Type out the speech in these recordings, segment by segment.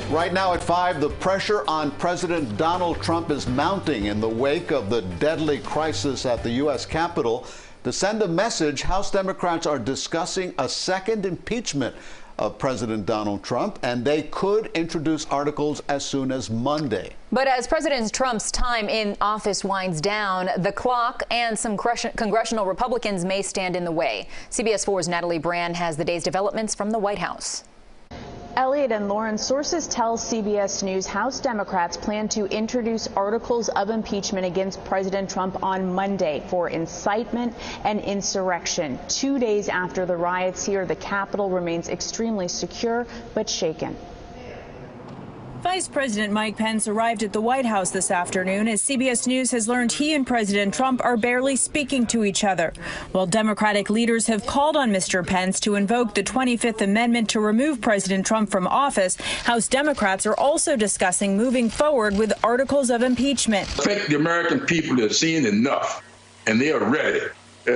Right now at 5, the pressure on President Donald Trump is mounting in the wake of the deadly crisis at the U.S. Capitol. To send a message, House Democrats are discussing a second impeachment of President Donald Trump, and they could introduce articles as soon as Monday. But as President Trump's time in office winds down, the clock and some congressional Republicans may stand in the way. CBS 4's Natalie Brand has the day's developments from the White House. Elliot and Lauren, sources tell CBS News House Democrats plan to introduce articles of impeachment against President Trump on Monday for incitement and insurrection. 2 days after the riots here, the Capitol remains extremely secure but shaken. Vice President Mike Pence arrived at the White House this afternoon as CBS News has learned he and President Trump are barely speaking to each other. While Democratic leaders have called on Mr. Pence to invoke the 25th Amendment to remove President Trump from office, House Democrats are also discussing moving forward with articles of impeachment. I think the American people have seen enough, and they are ready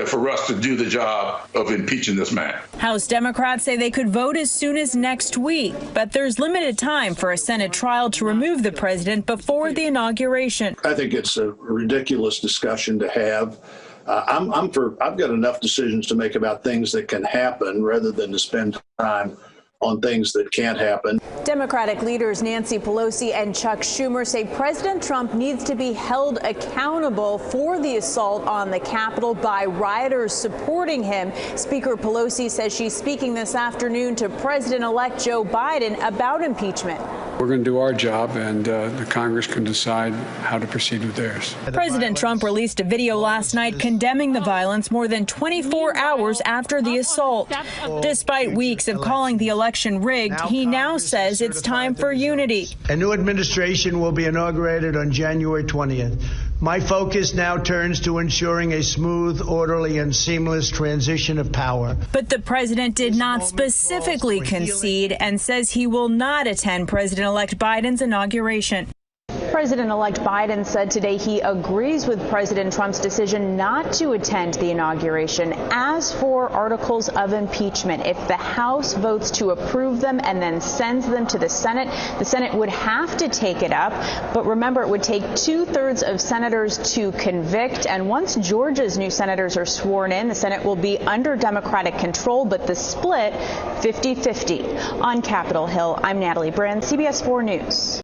for us to do the job of impeaching this man. House Democrats say they could vote as soon as next week, but there's limited time for a Senate trial to remove the president before the inauguration. I think it's a ridiculous discussion to have. I've got enough decisions to make about things that can happen rather than to spend time on things that can't happen. Democratic leaders Nancy Pelosi and Chuck Schumer say President Trump needs to be held accountable for the assault on the Capitol by rioters supporting him. Speaker Pelosi says she's speaking this afternoon to President-elect Joe Biden about impeachment. We're going to do our job, and the Congress can decide how to proceed with theirs. President Trump released a video last night condemning the violence more than 24 hours after the assault. Despite weeks of calling the election rigged, he now says it's time for unity. A new administration will be inaugurated on January 20th. My focus now turns to ensuring a smooth, orderly, and seamless transition of power. But the president did not specifically concede and says he will not attend President-elect Biden's inauguration. President-elect Biden said today he agrees with President Trump's decision not to attend the inauguration. As for articles of impeachment, if the House votes to approve them and then sends them to the Senate would have to take it up. But remember, it would take 2/3 of senators to convict. And once Georgia's new senators are sworn in, the Senate will be under Democratic control, but the split 50-50. On Capitol Hill, I'm Natalie Brand, CBS 4 News.